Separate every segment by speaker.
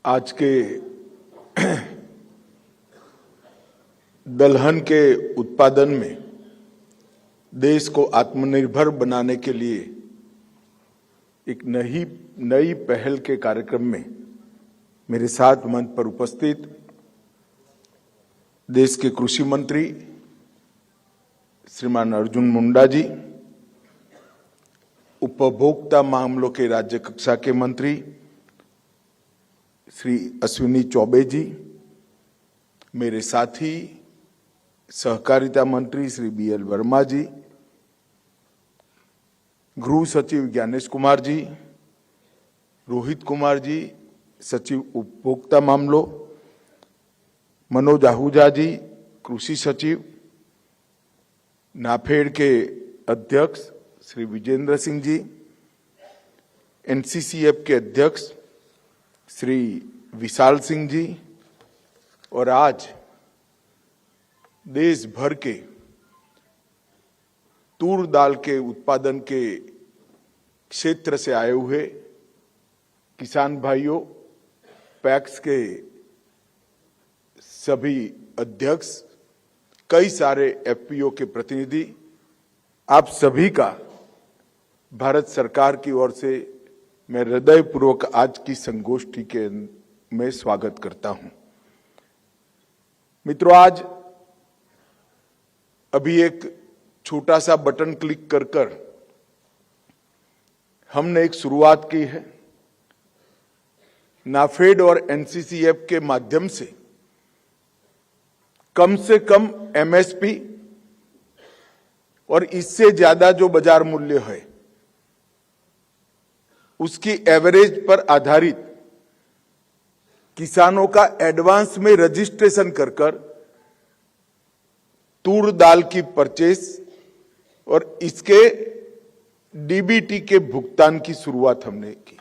Speaker 1: आज के दलहन के उत्पादन में देश को आत्मनिर्भर बनाने के लिए एक नई पहल के कार्यक्रम में मेरे साथ मंच पर उपस्थित देश के कृषि मंत्री श्रीमान अर्जुन मुंडा जी, उपभोक्ता मामलों के राज्य कक्षा के मंत्री श्री अश्विनी चौबे जी, मेरे साथी सहकारिता मंत्री श्री BL वर्मा जी, गृह सचिव ज्ञानेश कुमार जी, रोहित कुमार जी सचिव उपभोक्ता मामलों, मनोज आहूजा जी कृषि सचिव, नाफेड के अध्यक्ष श्री विजेंद्र सिंह जी, NCCF के अध्यक्ष श्री विशाल सिंह जी, और आज देश भर के तूर दाल के उत्पादन के क्षेत्र से आए हुए किसान भाइयों, पैक्स के सभी अध्यक्ष, कई सारे FPO के प्रतिनिधि, आप सभी का भारत सरकार की ओर से मैं हृदयपूर्वक आज की संगोष्ठी के में स्वागत करता हूं। मित्रों, आज अभी एक छोटा सा बटन क्लिक कर हमने एक शुरुआत की है। नाफेड और NCCF के माध्यम से कम MSP और इससे ज्यादा जो बाजार मूल्य है उसकी एवरेज पर आधारित किसानों का एडवांस में रजिस्ट्रेशन कर तूर दाल की परचेस और इसके DBT के भुगतान की शुरुआत हमने की।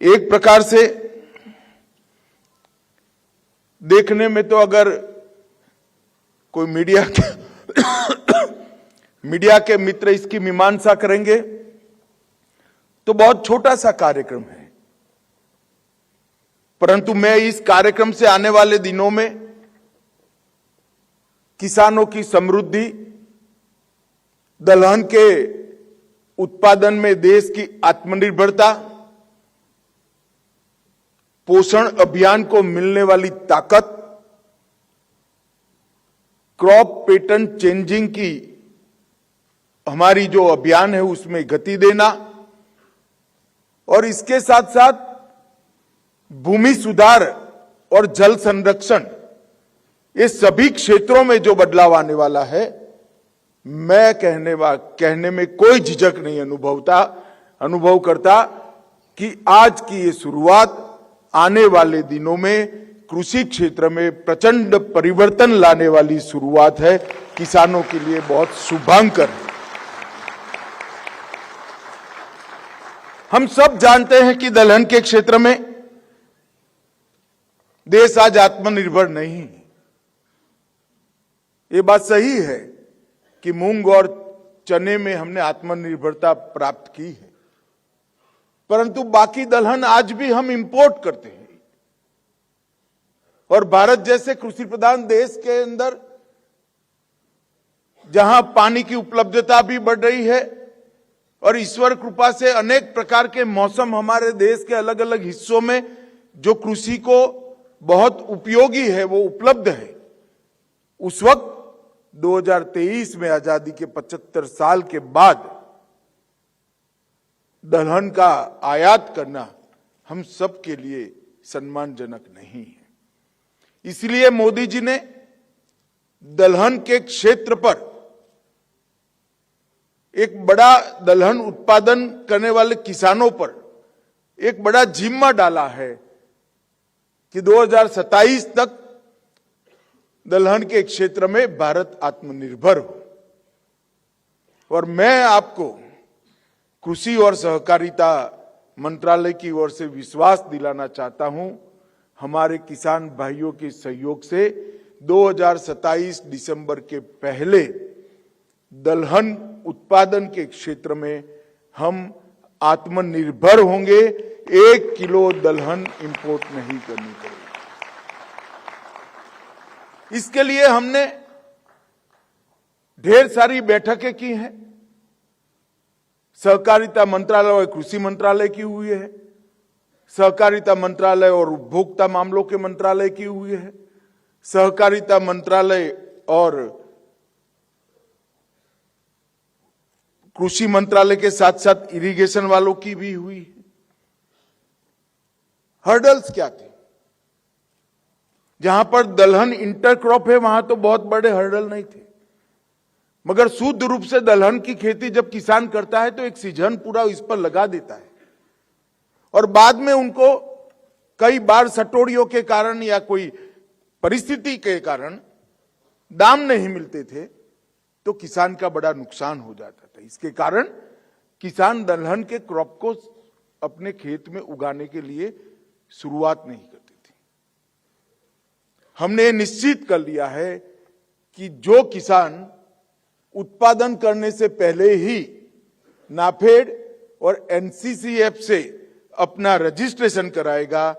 Speaker 1: एक प्रकार से देखने में तो अगर कोई मीडिया के मित्र इसकी मीमांसा करेंगे तो बहुत छोटा सा कार्यक्रम है, परंतु मैं इस कार्यक्रम से आने वाले दिनों में किसानों की समृद्धि, दलहन के उत्पादन में देश की आत्मनिर्भरता, पोषण अभियान को मिलने वाली ताकत, क्रॉप पैटर्न चेंजिंग की हमारी जो अभियान है उसमें गति देना, और इसके साथ साथ भूमि सुधार और जल संरक्षण, ये सभी क्षेत्रों में जो बदलाव आने वाला है, मैं कहने में कोई झिझक नहीं अनुभव करता कि आज की ये शुरुआत आने वाले दिनों में कृषि क्षेत्र में प्रचंड परिवर्तन लाने वाली शुरुआत है। किसानों के लिए बहुत शुभांकर है। हम सब जानते हैं कि दलहन के क्षेत्र में देश आज आत्मनिर्भर नहीं है। ये बात सही है कि मूंग और चने में हमने आत्मनिर्भरता प्राप्त की है, परंतु बाकी दलहन आज भी हम इंपोर्ट करते हैं। और भारत जैसे कृषि प्रधान देश के अंदर जहां पानी की उपलब्धता भी बढ़ रही है और ईश्वर कृपा से अनेक प्रकार के मौसम हमारे देश के अलग अलग हिस्सों में जो कृषि को बहुत उपयोगी है वो उपलब्ध है, उस वक्त 2023 में आजादी के 75 साल के बाद दलहन का आयात करना हम सब के लिए सम्मानजनक नहीं है। इसलिए मोदी जी ने दलहन के क्षेत्र पर एक बड़ा, दलहन उत्पादन करने वाले किसानों पर एक बड़ा जिम्मा डाला है कि 2027 तक दलहन के क्षेत्र में भारत आत्मनिर्भर हो। और मैं आपको कृषि और सहकारिता मंत्रालय की ओर से विश्वास दिलाना चाहता हूं, हमारे किसान भाइयों के सहयोग से 2027 दिसंबर के पहले दलहन उत्पादन के क्षेत्र में हम आत्मनिर्भर होंगे। 1 किलो दलहन इंपोर्ट नहीं करनी पड़ेगी। इसके लिए हमने ढेर सारी बैठकें की हैं। सहकारिता मंत्रालय और कृषि मंत्रालय की हुई है, सहकारिता मंत्रालय और उपभोक्ता मामलों के मंत्रालय की हुई है, सहकारिता मंत्रालय और कृषि मंत्रालय के साथ साथ इरिगेशन वालों की भी हुई है। हर्डल्स क्या थे? जहां पर दलहन इंटरक्रॉप है वहां तो बहुत बड़े हर्डल नहीं थे, मगर शुद्ध रूप से दलहन की खेती जब किसान करता है तो एक सीजन पूरा इस पर लगा देता है और बाद में उनको कई बार सटोड़ियों के कारण या कोई परिस्थिति के कारण दाम नहीं मिलते थे तो किसान का बड़ा नुकसान हो जाता था। इसके कारण किसान दलहन के क्रॉप को अपने खेत में उगाने के लिए शुरुआत नहीं करते थे। हमने निश्चित कर लिया है कि जो किसान उत्पादन करने से पहले ही नाफेड और एनसीसीएफ से अपना रजिस्ट्रेशन कराएगा,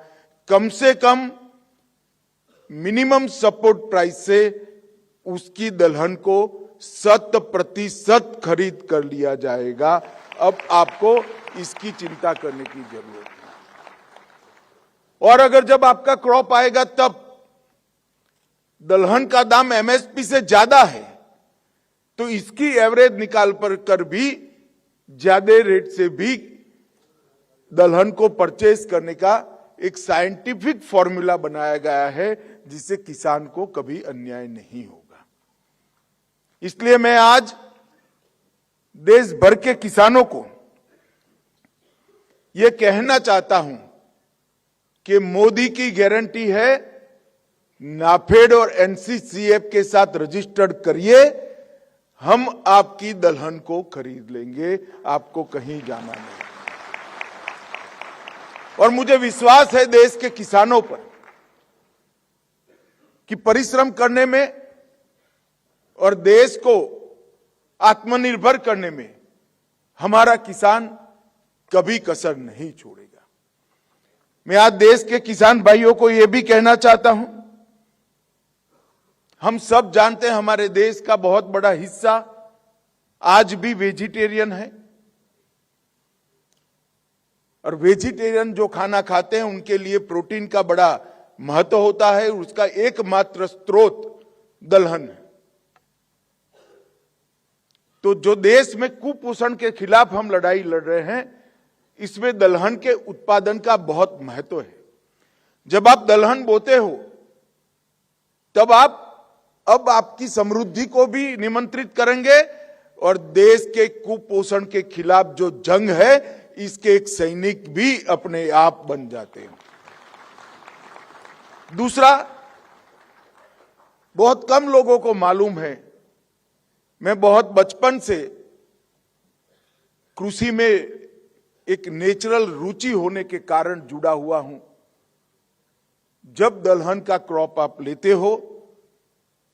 Speaker 1: कम से कम मिनिमम सपोर्ट प्राइस से उसकी दलहन को 100% खरीद कर लिया जाएगा। अब आपको इसकी चिंता करने की जरूरत नहीं। और अगर जब आपका क्रॉप आएगा तब दलहन का दाम एमएसपी से ज्यादा है तो इसकी एवरेज निकाल कर भी ज्यादा रेट से भी दलहन को परचेज करने का एक साइंटिफिक फॉर्मूला बनाया गया है जिससे किसान को कभी अन्याय नहीं होगा। इसलिए मैं आज देश भर के किसानों को यह कहना चाहता हूं कि मोदी की गारंटी है, नाफेड और एनसीसीएफ के साथ रजिस्टर्ड करिए, हम आपकी दलहन को खरीद लेंगे, आपको कहीं जाना नहीं। और मुझे विश्वास है देश के किसानों पर कि परिश्रम करने में और देश को आत्मनिर्भर करने में हमारा किसान कभी कसर नहीं छोड़ेगा। मैं आज देश के किसान भाइयों को यह भी कहना चाहता हूं, हम सब जानते हैं हमारे देश का बहुत बड़ा हिस्सा आज भी वेजिटेरियन है और वेजिटेरियन जो खाना खाते हैं उनके लिए प्रोटीन का बड़ा महत्व होता है, उसका एकमात्र स्रोत दलहन है। तो जो देश में कुपोषण के खिलाफ हम लड़ाई लड़ रहे हैं, इसमें दलहन के उत्पादन का बहुत महत्व है। जब आप दलहन बोते हो तब आप अब आपकी समृद्धि को भी निमंत्रित करेंगे और देश के कुपोषण के खिलाफ जो जंग है इसके एक सैनिक भी अपने आप बन जाते हैं। दूसरा, बहुत कम लोगों को मालूम है, मैं बहुत बचपन से कृषि में एक नेचुरल रुचि होने के कारण जुड़ा हुआ हूं। जब दलहन का क्रॉप आप लेते हो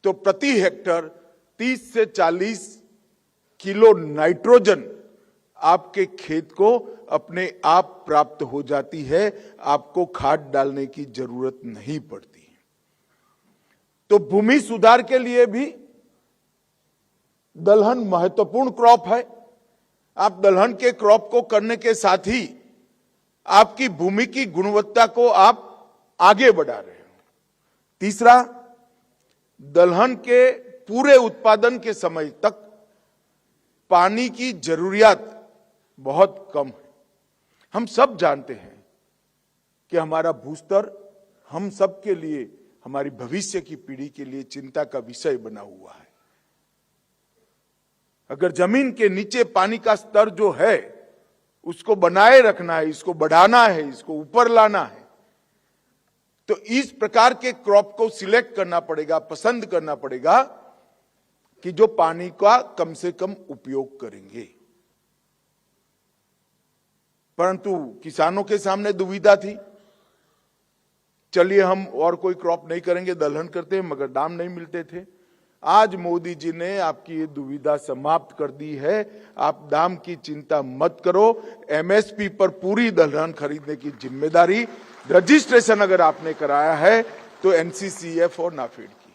Speaker 1: तो प्रति हेक्टर 30 से 40 किलो नाइट्रोजन आपके खेत को अपने आप प्राप्त हो जाती है, आपको खाद डालने की जरूरत नहीं पड़ती। तो भूमि सुधार के लिए भी दलहन महत्वपूर्ण क्रॉप है। आप दलहन के क्रॉप को करने के साथ ही आपकी भूमि की गुणवत्ता को आप आगे बढ़ा रहे हो। तीसरा, दलहन के पूरे उत्पादन के समय तक पानी की जरूरियत बहुत कम है। हम सब जानते हैं कि हमारा भूस्तर हम सब के लिए, हमारी भविष्य की पीढ़ी के लिए चिंता का विषय बना हुआ है। अगर जमीन के नीचे पानी का स्तर जो है उसको बनाए रखना है, इसको बढ़ाना है, इसको ऊपर लाना है, तो इस प्रकार के क्रॉप को सिलेक्ट करना पड़ेगा, पसंद करना पड़ेगा कि जो पानी का कम से कम उपयोग करेंगे। परंतु किसानों के सामने दुविधा थी, चलिए हम और कोई क्रॉप नहीं करेंगे, दलहन करते हैं, मगर दाम नहीं मिलते थे। आज मोदी जी ने आपकी ये दुविधा समाप्त कर दी है। आप दाम की चिंता मत करो। एमएसपी पर पूरी दलहन खरीदने की जिम्मेदारी, रजिस्ट्रेशन अगर आपने कराया है तो एनसीसीएफ और नाफेड की,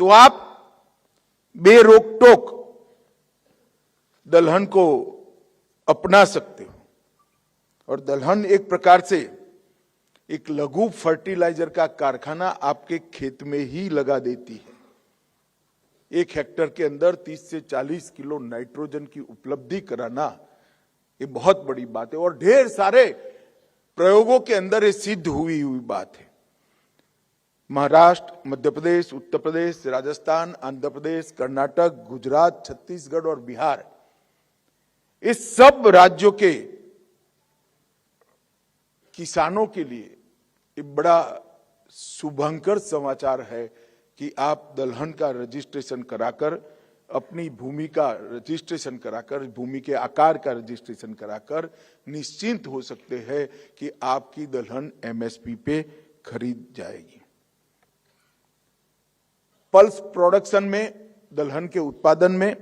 Speaker 1: तो आप बेरोक-टोक दलहन को अपना सकते हो। और दलहन एक प्रकार से एक लघु फर्टिलाइजर का कारखाना आपके खेत में ही लगा देती है। 1 हेक्टर के अंदर 30 से 40 किलो नाइट्रोजन की उपलब्धि कराना ये बहुत बड़ी बात है, और ढेर सारे प्रयोगों के अंदर ये सिद्ध हुई बात है। महाराष्ट्र, मध्य प्रदेश, उत्तर प्रदेश, राजस्थान, आंध्र प्रदेश, कर्नाटक, गुजरात, छत्तीसगढ़ और बिहार, इस सब राज्यों के किसानों के लिए एक बड़ा शुभंकर समाचार है कि आप दलहन का रजिस्ट्रेशन कराकर, अपनी भूमि का रजिस्ट्रेशन कराकर, भूमि के आकार का रजिस्ट्रेशन कराकर निश्चिंत हो सकते हैं कि आपकी दलहन एमएसपी पे खरीद जाएगी। पल्स प्रोडक्शन में, दलहन के उत्पादन में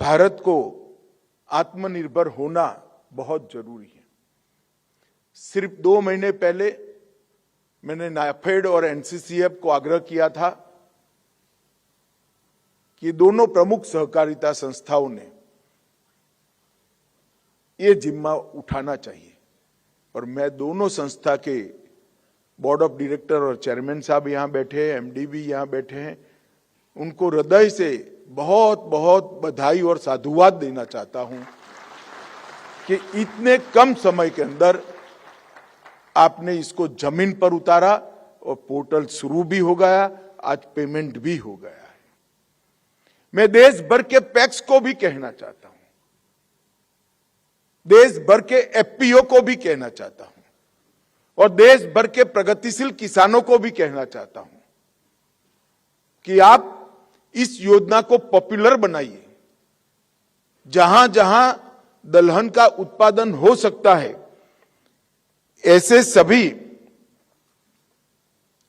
Speaker 1: भारत को आत्मनिर्भर होना बहुत जरूरी है। सिर्फ 2 महीने पहले मैंने नाफेड और एनसीसीएफ को आग्रह किया था कि दोनों प्रमुख सहकारिता संस्थाओं ने ये जिम्मा उठाना चाहिए, और मैं दोनों संस्था के बोर्ड ऑफ डायरेक्टर और चेयरमैन साहब यहां बैठे हैं, एमडी भी यहां बैठे हैं, उनको हृदय से बहुत बहुत बधाई और साधुवाद देना चाहता हूं कि इतने कम समय के अंदर आपने इसको जमीन पर उतारा और पोर्टल शुरू भी हो गया, आज पेमेंट भी हो गया है। मैं देश भर के पैक्स को भी कहना चाहता हूं, देश भर के एफपीओ को भी कहना चाहता हूं, और देश भर के प्रगतिशील किसानों को भी कहना चाहता हूं कि आप इस योजना को पॉपुलर बनाइए। जहां जहां दलहन का उत्पादन हो सकता है, ऐसे सभी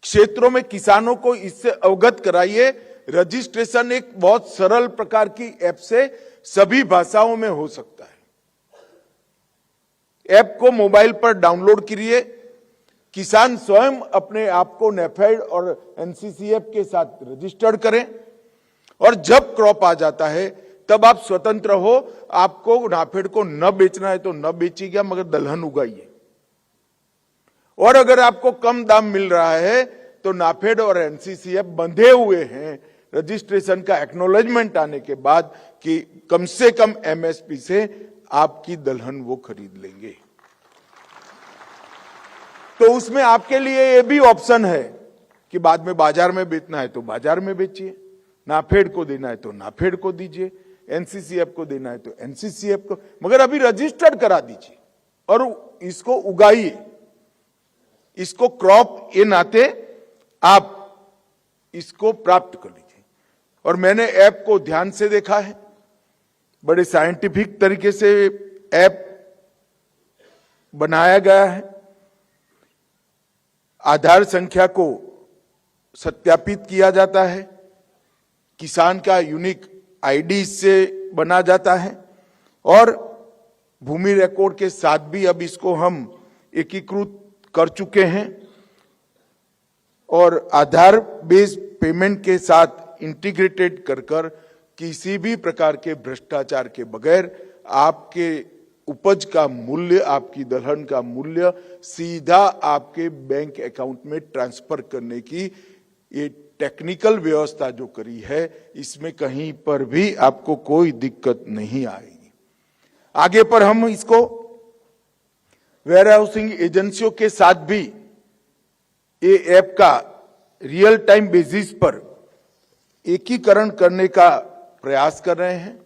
Speaker 1: क्षेत्रों में किसानों को इससे अवगत कराइए। रजिस्ट्रेशन एक बहुत सरल प्रकार की ऐप से सभी भाषाओं में हो सकता है। ऐप को मोबाइल पर डाउनलोड करिए, किसान स्वयं अपने आप को नाफेड और एनसीसीएफ के साथ रजिस्टर्ड करें, और जब क्रॉप आ जाता है तब आप स्वतंत्र हो। आपको नाफेड को न बेचना है तो न बेचिएगा, मगर दलहन उगाइए। और अगर आपको कम दाम मिल रहा है तो नाफेड और एनसीसीएफ बंधे हुए हैं रजिस्ट्रेशन का एक्नॉलेजमेंट आने के बाद कि कम से कम एमएसपी से आपकी दलहन वो खरीद लेंगे। तो उसमें आपके लिए ये भी ऑप्शन है कि बाद में बाजार में बेचना है तो बाजार में बेचिए, नाफेड को देना है तो नाफेड को दीजिए, एनसीसीएफ को देना है तो एनसीसीएफ को, मगर अभी रजिस्टर्ड करा दीजिए और इसको उगाइए। इसको क्रॉप के नाते आप इसको प्राप्त कर लीजिए। और मैंने ऐप को ध्यान से देखा है, बड़े साइंटिफिक तरीके से ऐप बनाया गया है। आधार संख्या को सत्यापित किया जाता है, किसान का यूनिक आईडी से बना जाता है, और भूमि रिकॉर्ड के साथ भी अब इसको हम एकीकृत कर चुके हैं, और आधार बेस्ड पेमेंट के साथ इंटीग्रेटेड कर किसी भी प्रकार के भ्रष्टाचार के बगैर आपके उपज का मूल्य, आपकी दलहन का मूल्य सीधा आपके बैंक अकाउंट में ट्रांसफर करने की ये टेक्निकल व्यवस्था जो करी है, इसमें कहीं पर भी आपको कोई दिक्कत नहीं आएगी। आगे पर हम इसको वेयर हाउसिंग एजेंसियों के साथ भी ये ऐप का रियल टाइम बेसिस पर एकीकरण करने का प्रयास कर रहे हैं,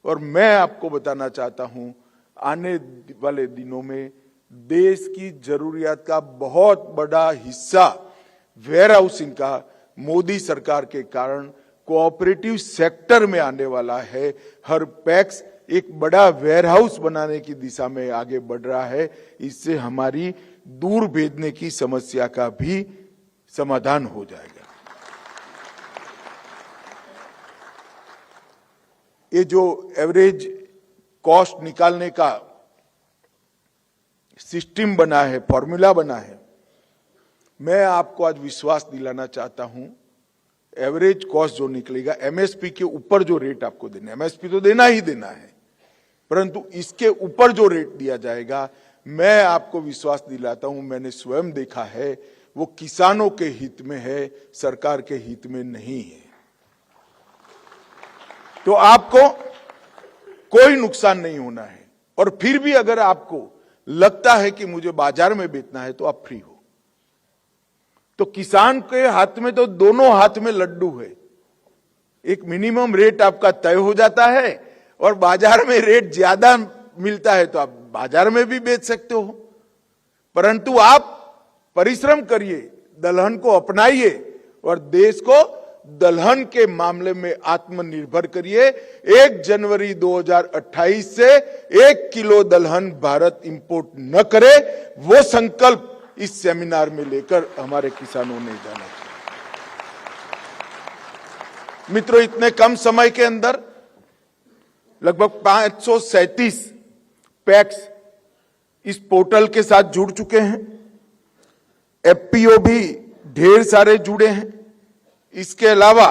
Speaker 1: और मैं आपको बताना चाहता हूं आने वाले दिनों में देश की जरूरियात का बहुत बड़ा हिस्सा वेयर हाउसिंग का मोदी सरकार के कारण कोऑपरेटिव सेक्टर में आने वाला है। हर पैक्स एक बड़ा वेयर हाउस बनाने की दिशा में आगे बढ़ रहा है। इससे हमारी दूर भेजने की समस्या का भी समाधान हो जाएगा। ये जो एवरेज कॉस्ट निकालने का सिस्टम बना है, फॉर्मूला बना है, मैं आपको आज विश्वास दिलाना चाहता हूं, एवरेज कॉस्ट जो निकलेगा, एमएसपी के ऊपर जो रेट आपको देना है, एमएसपी तो देना ही देना है, परंतु इसके ऊपर जो रेट दिया जाएगा, मैं आपको विश्वास दिलाता हूं, मैंने स्वयं देखा है, वो किसानों के हित में है, सरकार के हित में नहीं है। तो आपको कोई नुकसान नहीं होना है। और फिर भी अगर आपको लगता है कि मुझे बाजार में बेचना है तो आप फ्री हो। तो किसान के हाथ में तो दोनों हाथ में लड्डू है। एक मिनिमम रेट आपका तय हो जाता है और बाजार में रेट ज्यादा मिलता है तो आप बाजार में भी बेच सकते हो। परंतु आप परिश्रम करिए, दलहन को अपनाइए और देश को दलहन के मामले में आत्मनिर्भर करिए। 1 जनवरी 2028 से 1 किलो दलहन भारत इंपोर्ट न करे, वो संकल्प इस सेमिनार में लेकर हमारे किसानों ने जाना चाहिए। मित्रों, इतने कम समय के अंदर लगभग 537 पैक्स इस पोर्टल के साथ जुड़ चुके हैं। एफपीओ भी ढेर सारे जुड़े हैं। इसके अलावा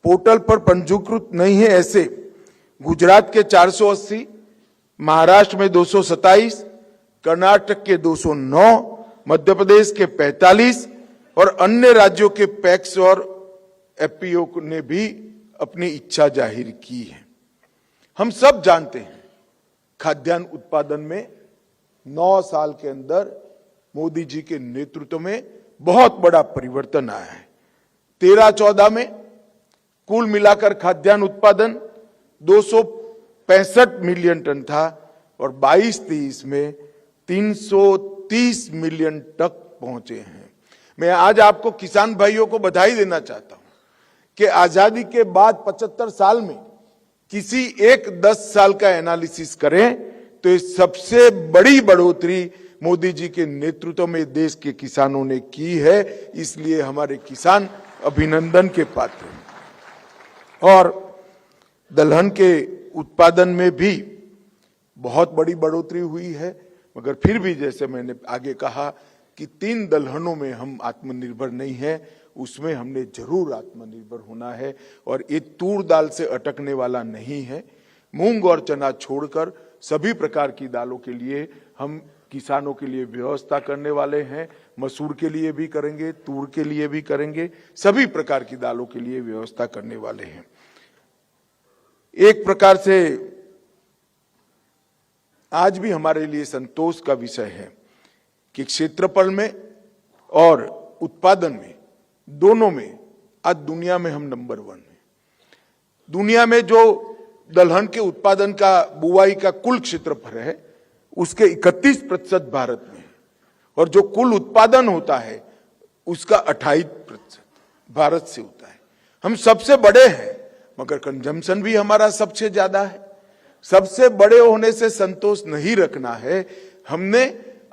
Speaker 1: पोर्टल पर पंजीकृत नहीं है ऐसे गुजरात के 480, महाराष्ट्र में 227, कर्नाटक के 209, मध्य प्रदेश के 45 और अन्य राज्यों के पैक्स और एफपीओ ने भी अपनी इच्छा जाहिर की है। हम सब जानते हैं, खाद्यान्न उत्पादन में 9 साल के अंदर मोदी जी के नेतृत्व में बहुत बड़ा परिवर्तन आया है। 13-14 में कुल मिलाकर खाद्यान्न उत्पादन 265 मिलियन टन था और 22-23 में 330 मिलियन तक पहुंचे हैं। मैं आज आपको किसान भाइयों को बधाई देना चाहता हूं कि आजादी के बाद 75 साल में किसी एक 10 साल का एनालिसिस करें तो ये सबसे बड़ी बढ़ोतरी मोदी जी के नेतृत्व में देश के किसानों ने की है। इसलिए हमारे किसान अभिनंदन के पात्र हैं। और दलहन के उत्पादन में भी बहुत बड़ी बढ़ोतरी हुई है, मगर फिर भी जैसे मैंने आगे कहा कि 3 दलहनों में हम आत्मनिर्भर नहीं है, उसमें हमने जरूर आत्मनिर्भर होना है। और ये तूर दाल से अटकने वाला नहीं है। मूंग और चना छोड़कर सभी प्रकार की दालों के लिए हम किसानों के लिए व्यवस्था करने वाले हैं। मसूर के लिए भी करेंगे, तूर के लिए भी करेंगे, सभी प्रकार की दालों के लिए व्यवस्था करने वाले हैं। एक प्रकार से आज भी हमारे लिए संतोष का विषय है कि क्षेत्रफल में और उत्पादन में, दोनों में आज दुनिया में हम नंबर 1 हैं। दुनिया में जो दलहन के उत्पादन का, बुआई का कुल क्षेत्रफल है, उसके 31% भारत में है और जो कुल उत्पादन होता है उसका 28% भारत से होता है। हम सबसे बड़े हैं, मगर कंजम्पशन भी हमारा सबसे ज्यादा है। सबसे बड़े होने से संतोष नहीं रखना है, हमने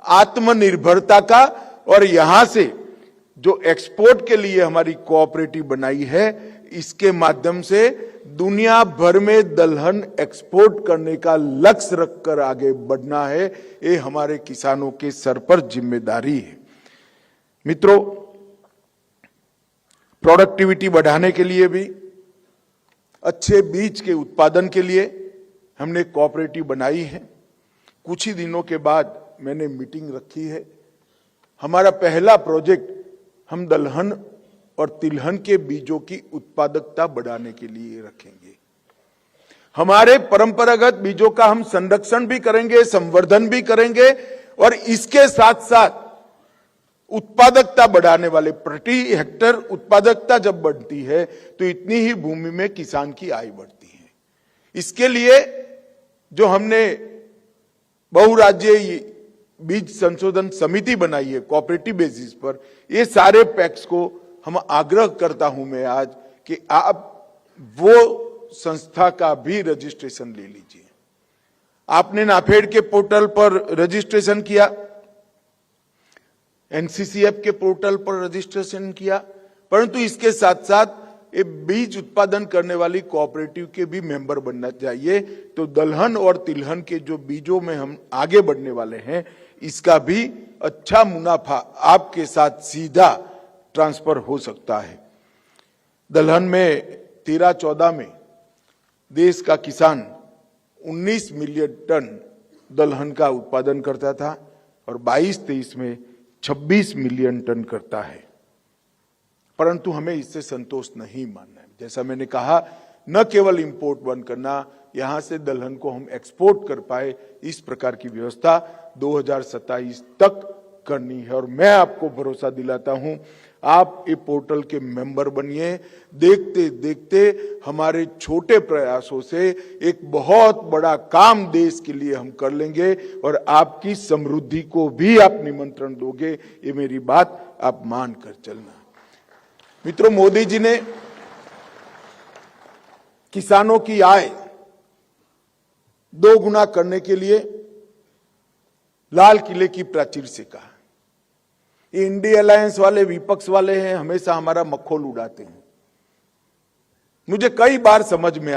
Speaker 1: आत्मनिर्भरता का और यहां से जो एक्सपोर्ट के लिए हमारी कोऑपरेटिव बनाई है, इसके माध्यम से दुनिया भर में दलहन एक्सपोर्ट करने का लक्ष्य रखकर आगे बढ़ना है। ये हमारे किसानों के सर पर जिम्मेदारी है। मित्रों, प्रोडक्टिविटी बढ़ाने के लिए भी, अच्छे बीज के उत्पादन के लिए हमने कोऑपरेटिव बनाई है। कुछ ही दिनों के बाद मैंने मीटिंग रखी है। हमारा पहला प्रोजेक्ट हम दलहन और तिलहन के बीजों की उत्पादकता बढ़ाने के लिए रखेंगे। हमारे परंपरागत बीजों का हम संरक्षण भी करेंगे, संवर्धन भी करेंगे और इसके साथ साथ उत्पादकता बढ़ाने वाले, प्रति हेक्टेयर उत्पादकता जब बढ़ती है तो इतनी ही भूमि में किसान की आय बढ़ती है। इसके लिए जो हमने बहुराज्यीय बीज संशोधन समिति बनाई है कोऑपरेटिव बेसिस पर, ये सारे पैक्स को हम आग्रह करता हूं मैं आज कि आप वो संस्था का भी रजिस्ट्रेशन ले लीजिए। आपने नाफेड के पोर्टल पर रजिस्ट्रेशन किया, एनसीसीएफ के पोर्टल पर रजिस्ट्रेशन किया, परंतु इसके साथ साथ ये बीज उत्पादन करने वाली कोऑपरेटिव के भी मेंबर बनना चाहिए। तो दलहन और तिलहन के जो बीजों में हम आगे बढ़ने वाले हैं, इसका भी अच्छा मुनाफा आपके साथ सीधा ट्रांसफर हो सकता है। दलहन में 13-14 में देश का किसान 19 मिलियन टन दलहन का उत्पादन करता था और 22-23 में 26 मिलियन टन करता है। परंतु हमें इससे संतोष नहीं मानना है। जैसा मैंने कहा, न केवल इंपोर्ट बंद करना, यहां से दलहन को हम एक्सपोर्ट कर पाए, इस प्रकार की व्यवस्था 2027 तक करनी है। और मैं आपको भरोसा दिलाता हूं, आप ये पोर्टल के मेंबर बनिए। देखते देखते हमारे छोटे प्रयासों से एक बहुत बड़ा काम देश के लिए हम कर लेंगे और आपकी समृद्धि को भी आप निमंत्रण दोगे, ये मेरी बात आप मान कर चलना। मित्रों, मोदी जी ने किसानों की आय 2 गुना करने के लिए लाल किले की प्राचीर से कहा। ये इंडिया अलायंस वाले, विपक्ष वाले हैं, हमेशा हमारा मखौल उड़ाते हैं। मुझे कई बार समझ में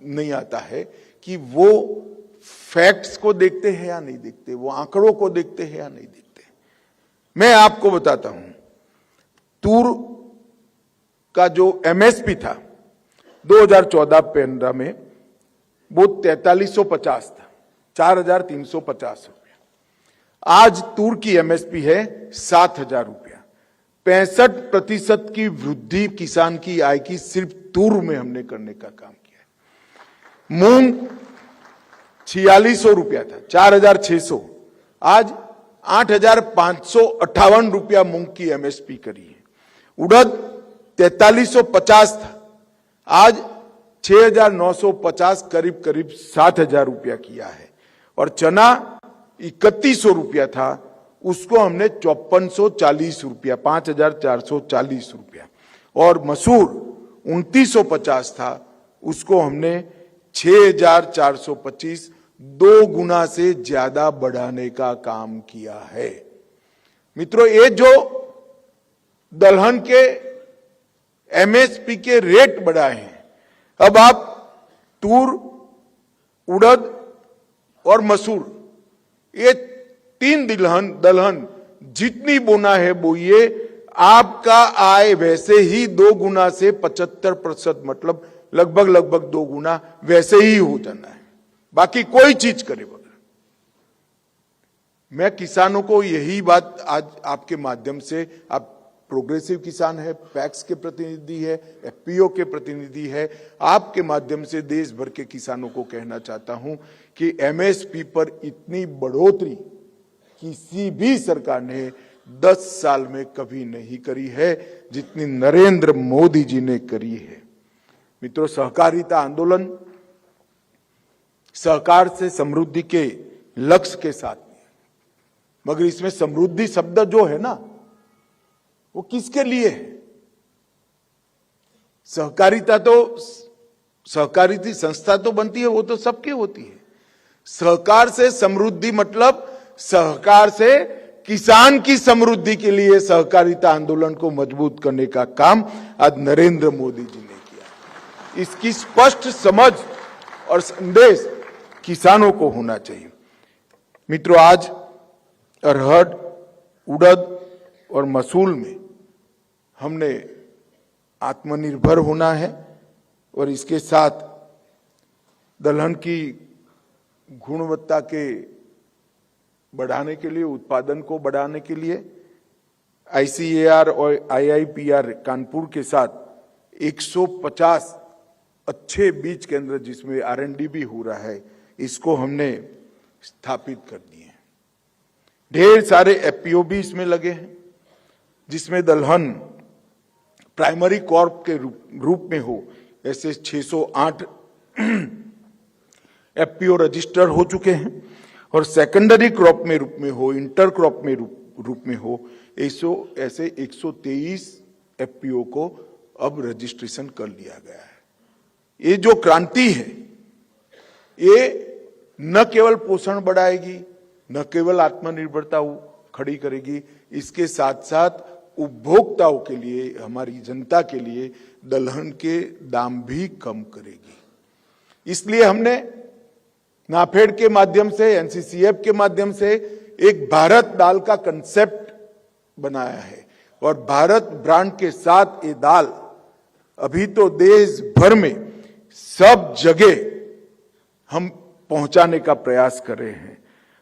Speaker 1: नहीं आता है कि वो फैक्ट्स को देखते हैं या नहीं देखते, वो आंकड़ों को देखते हैं या नहीं देखते। मैं आपको बताता हूं, तूर का जो एमएसपी था 2014-15 में वो 4350 था, 4350 रुपया। आज तूर की एमएसपी है 7000 रुपया। 65% की वृद्धि किसान की आय की सिर्फ तूर में हमने करने का काम किया है। मूंग 4600 रुपया था, 4600, आज 8558 रुपया मूंग की एमएसपी करी है। उड़द 4350 था, आज 6950, करीब करीब 7000 रुपया किया है। और चना 3100 रुपया था, उसको हमने 5440 रुपया, 5440 रुपया। और मसूर 2950 था, उसको हमने 6425, 2 गुना से ज्यादा बढ़ाने का काम किया है। मित्रों, ये जो दलहन के एमएसपी के रेट बढ़ाए हैं, अब आप तूर, उड़द और मसूर, ये 3 दलहन जितनी बोना है बोइए, आपका आय वैसे ही 2 गुना से 75%, मतलब लगभग 2 गुना वैसे ही हो जाना है, बाकी कोई चीज करे बगैर। मैं किसानों को यही बात आज आपके माध्यम से, आप प्रोग्रेसिव किसान है, पैक्स के प्रतिनिधि है, एफपीओ के प्रतिनिधि है, आपके माध्यम से देश भर के किसानों को कहना चाहता हूं कि एमएसपी पर इतनी बढ़ोतरी किसी भी सरकार ने 10 साल में कभी नहीं करी है जितनी नरेंद्र मोदी जी ने करी है। मित्रों, सहकारिता आंदोलन सहकार से समृद्धि के लक्ष्य के साथ, मगर इसमें समृद्धि शब्द जो है ना, वो किसके लिए है? सहकारिता तो, सहकारिता संस्था तो बनती है, वो तो सबके होती है। सहकार से समृद्धि मतलब सहकार से किसान की समृद्धि के लिए सहकारिता आंदोलन को मजबूत करने का काम आज नरेंद्र मोदी जी ने किया। इसकी स्पष्ट समझ और संदेश किसानों को होना चाहिए। मित्रों, आज अरहर, उड़द और मसूल में हमने आत्मनिर्भर होना है और इसके साथ दलहन की गुणवत्ता के बढ़ाने के लिए, उत्पादन को बढ़ाने के लिए आईसीएआर और आईआईपीआर कानपुर के साथ 150 अच्छे बीज केंद्र जिसमें R&D भी हो रहा है, इसको हमने स्थापित कर दिए हैं। ढेर सारे एफपीओ भी इसमें लगे हैं, जिसमें दलहन प्राइमरी क्रॉप के रूप में हो, ऐसे 608 एफपीओ रजिस्टर हो चुके हैं, और सेकेंडरी क्रॉप में रूप में हो, इंटर क्रॉप में रूप में हो, ऐसे 123 एफपीओ को अब रजिस्ट्रेशन कर लिया गया है। ये जो क्रांति है, ये न केवल पोषण बढ़ाएगी, न केवल आत्मनिर्भरता खड़ी करेगी, इसके साथ साथ उपभोक्ताओं के लिए, हमारी जनता के लिए दलहन के दाम भी कम करेगी। इसलिए हमने नाफेड के माध्यम से, एनसीसीएफ के माध्यम से एक भारत दाल का कंसेप्ट बनाया है और भारत ब्रांड के साथ ये दाल अभी तो देश भर में सब जगह हम पहुंचाने का प्रयास कर रहे हैं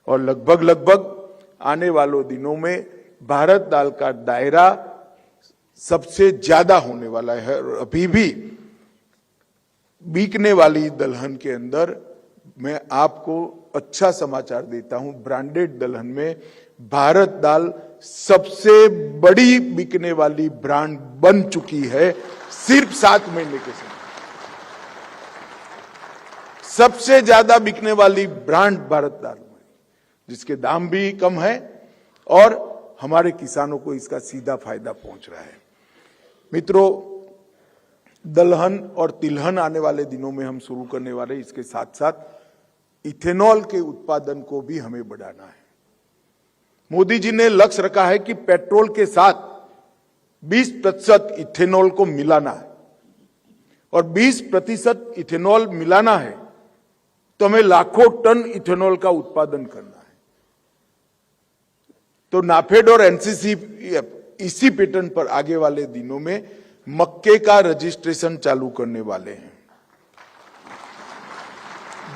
Speaker 1: और लगभग आने वालों दिनों में भारत दाल का दायरा सबसे ज्यादा होने वाला है। और अभी भी बिकने वाली दलहन के अंदर मैं आपको अच्छा समाचार देता हूं, ब्रांडेड दलहन में भारत दाल सबसे बड़ी बिकने वाली ब्रांड बन चुकी है। सिर्फ 7 महीने के समय सबसे ज्यादा बिकने वाली ब्रांड भारत दाल, जिसके दाम भी कम है और हमारे किसानों को इसका सीधा फायदा पहुंच रहा है। मित्रों, दलहन और तिलहन आने वाले दिनों में हम शुरू करने वाले, इसके साथ साथ इथेनॉल के उत्पादन को भी हमें बढ़ाना है। मोदी जी ने लक्ष्य रखा है कि पेट्रोल के साथ 20% इथेनॉल को मिलाना है और 20% इथेनॉल मिलाना है तो हमें लाखों टन इथेनॉल का उत्पादन करना है। तो नाफेड और एनसीसी इसी पैटर्न पर आगे वाले दिनों में मक्के का रजिस्ट्रेशन चालू करने वाले हैं।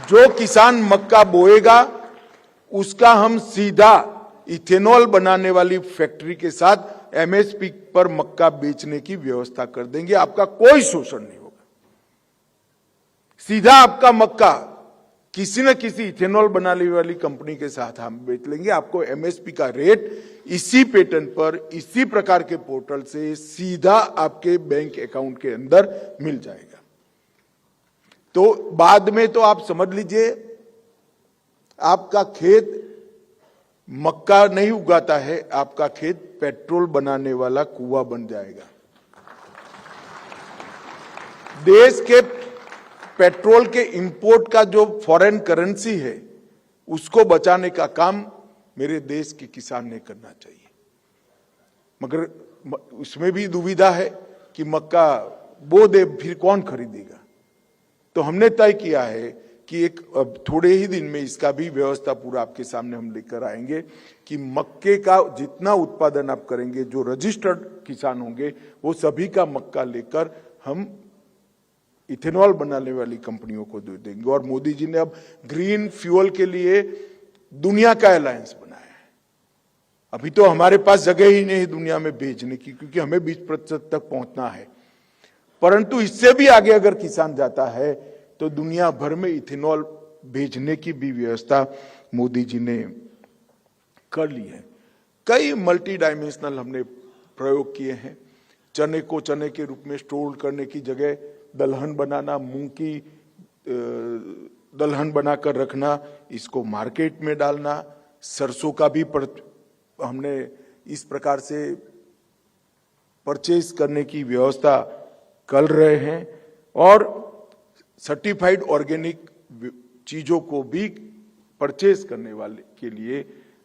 Speaker 1: जो किसान मक्का बोएगा उसका हम सीधा इथेनॉल बनाने वाली फैक्ट्री के साथ एमएसपी पर मक्का बेचने की व्यवस्था कर देंगे। आपका कोई शोषण नहीं होगा, सीधा आपका मक्का किसी न किसी इथेनॉल बनाने वाली कंपनी के साथ हम बेच लेंगे। आपको एमएसपी का रेट इसी पैटर्न पर, इसी प्रकार के पोर्टल से सीधा आपके बैंक अकाउंट के अंदर मिल जाएगा। तो बाद में तो आप समझ लीजिए, आपका खेत मक्का नहीं उगाता है, आपका खेत पेट्रोल बनाने वाला कुआं बन जाएगा। देश के पेट्रोल के इंपोर्ट का जो फॉरेन करेंसी है उसको बचाने का काम मेरे देश के किसान ने करना चाहिए। मगर उसमें भी दुविधा है कि मक्का बो दे फिर कौन खरीदेगा। तो हमने तय किया है कि एक थोड़े ही दिन में इसका भी व्यवस्था पूरा आपके सामने हम लेकर आएंगे कि मक्के का जितना उत्पादन आप करेंगे, जो रजिस्टर्ड किसान होंगे वो सभी का मक्का लेकर हम इथेनॉल बनाने वाली कंपनियों को दे देंगे। और मोदी जी ने अब ग्रीन फ्यूल के लिए दुनिया का अलायंस बनाया है। अभी तो हमारे पास जगह ही नहीं दुनिया में भेजने की, क्योंकि हमें 20% तक पहुंचना है। परंतु इससे भी आगे अगर किसान जाता है तो दुनिया भर में इथेनॉल भेजने की भी व्यवस्था मोदी जी ने कर ली है। कई मल्टी डायमेंशनल हमने प्रयोग किए हैं। चने को चने के रूप में स्टोर करने की जगह दलहन बनाना, मूंग की दलहन बनाकर रखना, इसको मार्केट में डालना, सरसों का भी हमने इस प्रकार से परचेज करने की व्यवस्था कर रहे हैं और सर्टिफाइड ऑर्गेनिक चीजों को भी परचेज करने वाले के लिए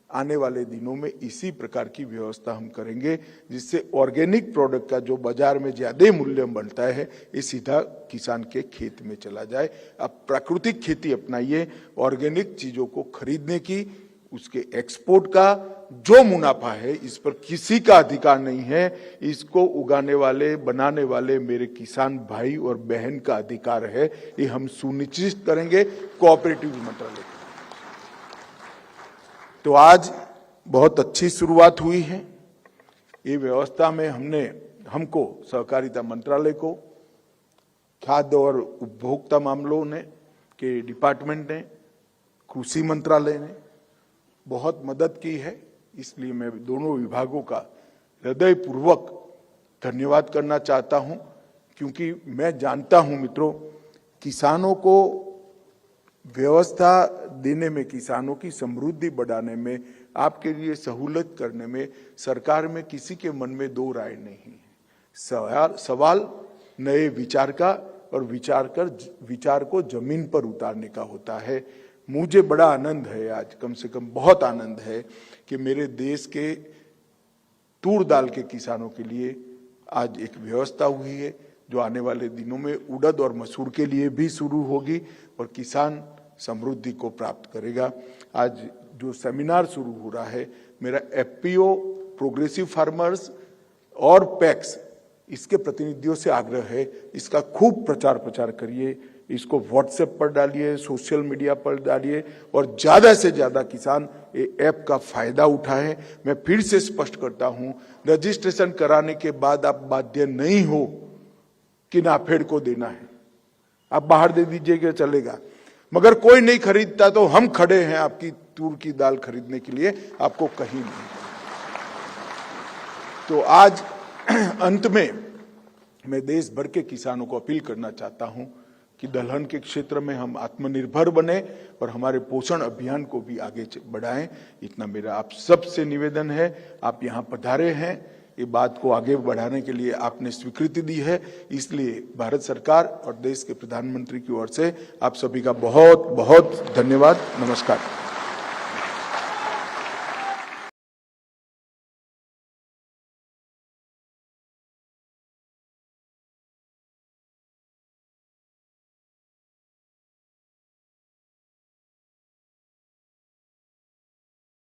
Speaker 1: आने वाले दिनों में इसी प्रकार की व्यवस्था हम करेंगे, जिससे ऑर्गेनिक प्रोडक्ट का जो बाजार में ज्यादा मूल्य बनता है ये सीधा किसान के खेत में चला जाए। अब प्राकृतिक खेती अपनाइए, ऑर्गेनिक चीजों को खरीदने की, उसके एक्सपोर्ट का जो मुनाफा है इस पर किसी का अधिकार नहीं है। इसको उगाने वाले, बनाने वाले मेरे किसान भाई और बहन का अधिकार है। ये हम सुनिश्चित करेंगे कोऑपरेटिव मंत्रालय। तो आज बहुत अच्छी शुरुआत हुई है। ये व्यवस्था में हमको सहकारिता मंत्रालय को, खाद्य और उपभोक्ता मामलों ने के डिपार्टमेंट ने, कृषि मंत्रालय ने बहुत मदद की है। इसलिए मैं दोनों विभागों का हृदयपूर्वक धन्यवाद करना चाहता हूं, क्योंकि मैं जानता हूं मित्रों, किसानों को व्यवस्था देने में, किसानों की समृद्धि बढ़ाने में, आपके लिए सहूलत करने में सरकार में किसी के मन में दो राय नहीं है। सवाल नए विचार का और विचार को जमीन पर उतारने का होता है। मुझे बड़ा आनंद है, आज कम से कम बहुत आनंद है कि मेरे देश के तूर दाल के किसानों के लिए आज एक व्यवस्था हुई है, जो आने वाले दिनों में उड़द और मसूर के लिए भी शुरू होगी और किसान समृद्धि को प्राप्त करेगा। आज जो सेमिनार शुरू हो रहा है, मेरा एफपीओ, प्रोग्रेसिव फार्मर्स और पैक्स, इसके प्रतिनिधियों से आग्रह है, इसका खूब प्रचार प्रचार करिए, इसको व्हाट्सएप पर डालिए, सोशल मीडिया पर डालिए और ज्यादा से ज्यादा किसान ये ऐप का फायदा उठाएं। मैं फिर से स्पष्ट करता हूं, रजिस्ट्रेशन कराने के बाद आप बाध्य नहीं हो कि नाफेड को देना है, आप बाहर दे दीजिएगा चलेगा, मगर कोई नहीं खरीदता तो हम खड़े हैं आपकी तूर की दाल खरीदने के लिए, आपको कहीं नहीं। तो आज अंत में मैं देश भर के किसानों को अपील करना चाहता हूं कि दलहन के क्षेत्र में हम आत्मनिर्भर बने और हमारे पोषण अभियान को भी आगे बढ़ाएं। इतना मेरा आप सबसे निवेदन है। आप यहां पधारे हैं, ये बात को आगे बढ़ाने के लिए आपने स्वीकृति दी है, इसलिए भारत सरकार और देश के प्रधानमंत्री की ओर से आप सभी का बहुत बहुत धन्यवाद। नमस्कार।